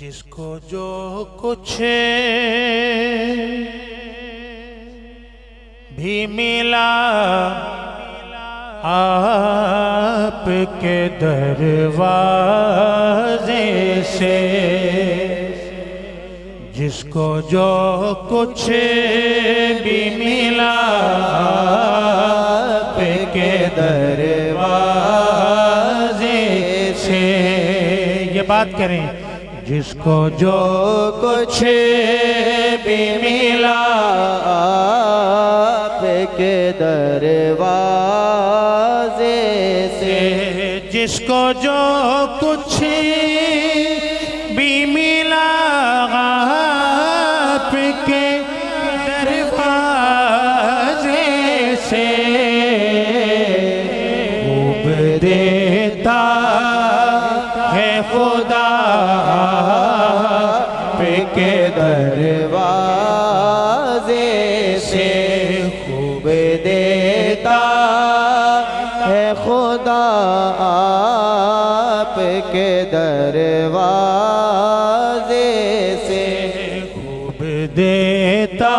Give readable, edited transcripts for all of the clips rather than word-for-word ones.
जिसको जो कुछ भी मिला आपके दरवाजे से, जिसको जो कुछ भी मिला आपके दरवाजे से, ये बात करें, जिसको जो कुछ भी मिला आपके दरवाजे से, जिसको जो कुछ भी मिला आपके दरवाजे से, खूब देता है खुदा आपके दरवाजे से, खूब देता है खुदा आपके दरवाजे से, खूब देता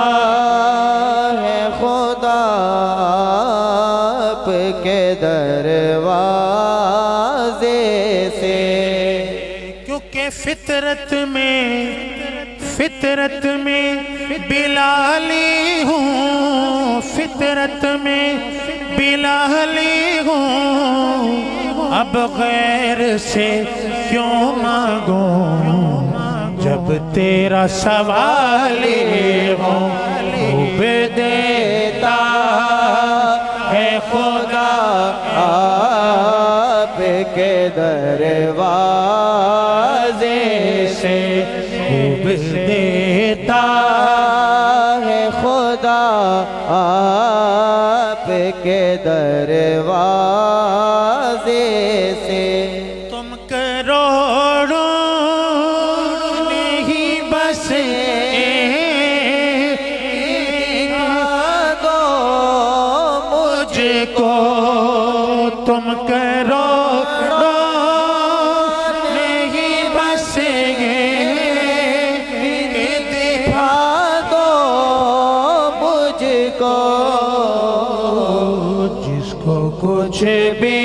है खुदा आपके दरवाजे से। क्योंकि फितरत में बिलाली हूँ, फितरत में बिलाली हूँ, अब गैर से क्यों मांगूं जब तेरा सवाली हूँ। खूब देता है खुदा आपके दरवाजे से, खूब देता है खुदा आपके दरवाजे से। तुम करोड़ों नहीं बस दो मुझको, तुम करोड़ों नहीं बस दिखा दो मुझको, जिसको कुछ भी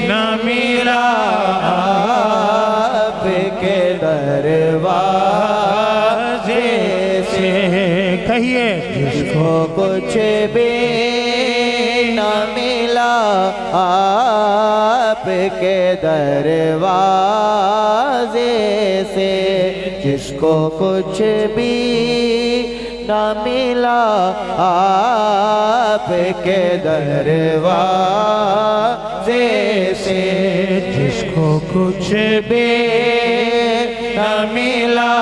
न मिला आपके दरवाजे से, कहिए, जिसको कुछ भी न मिला आपके दरवाजे से, जिसको कुछ भी न मिला आपके दरवाजे से, जिसको कुछ भी न मिला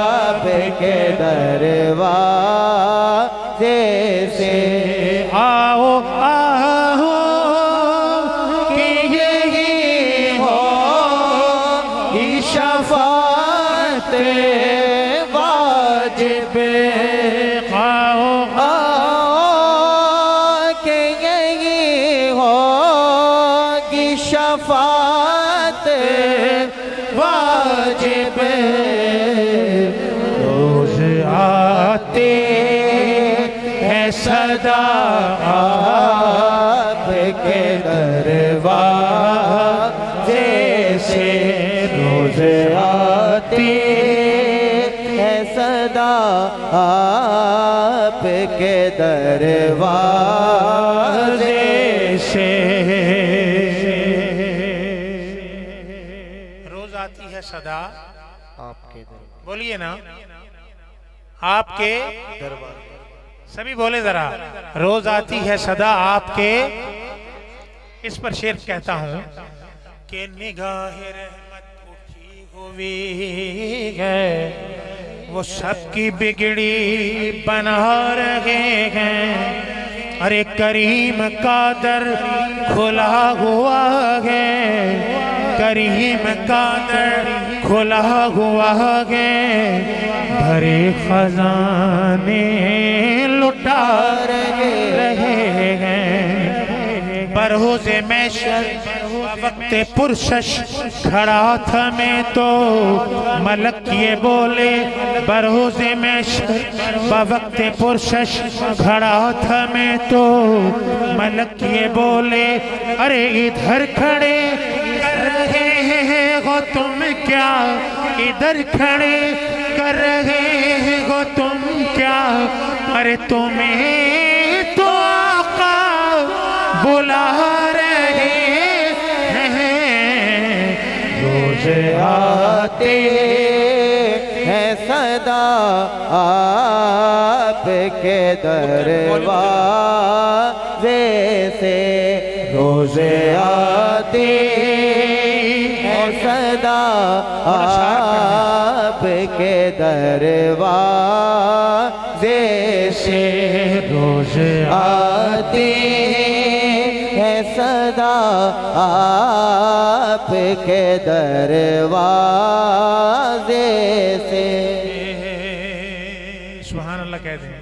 आपके दरवाजे से। आओ आओ कि यही हो शफाअत वाजिब, आओ कि यही होगी शफाअत वाजिब। रोज आते है सदा आपके दरवाजे से, रोज आती है सदा आपके दरवाजे से, रोज आती है सदा आपके दरबार, बोलिए ना, आपके दरबार। सभी बोले जरा, रोज आती है सदा आपके। इस पर शेर कहता हूँ कि निगाहे रहमत उठी हुई है, वो सबकी बिगड़ी बना रहे हैं। अरे करीम का दर खुला हुआ है, करीम का दर खुला हुआ है, भरे खजाने लुटा रहे हैं। बरहोज़े मैशर वक्त पुरशश खड़ा था मैं तो मलक ये बोले बरहोज़े मैशर वक्त पुरशश खड़ा था मैं तो मलक ये बोले अरे इधर खड़े कर रहे हो तुम क्या, इधर खड़े कर रहे हो तुम क्या, अरे तुम्हें तो आका बुला रहे हैं। रोज आते हैं सदा आपके दरवाजे से, रोज आते हैं सदा आपके दरवाजे से, रोज आते हैं सदा आपके दरवाजे से। सुभान अल्लाह कह दें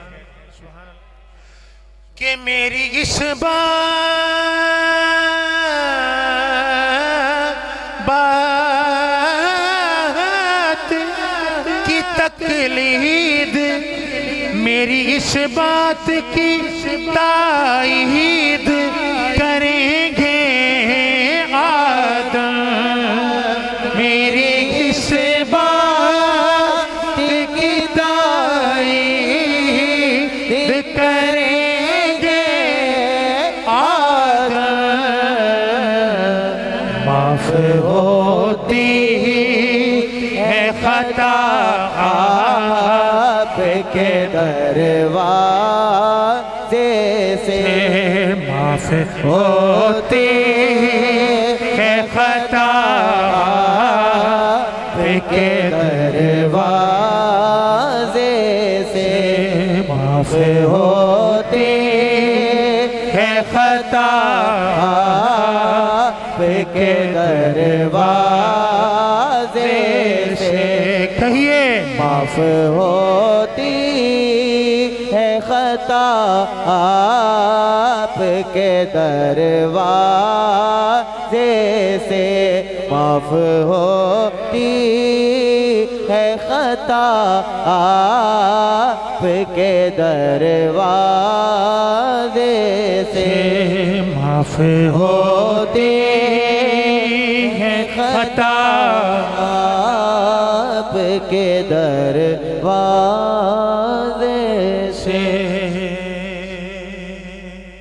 कि मेरी इस बात की तकलीद, मेरी इस बात की ताईद करेंगे आदम, मेरी इस बात की ताईद करेंगे आदम। माफ होती है खता आपके दरवाजे से, माफ होती है खता आपके दरवाजे से, माफ होती है खता आपके दरवाजे से। कहिए माफ होती है खता आपके दरवाजे से, माफ होती है खता आपके दरवाजे से, माफ होती है खता आपके दरबार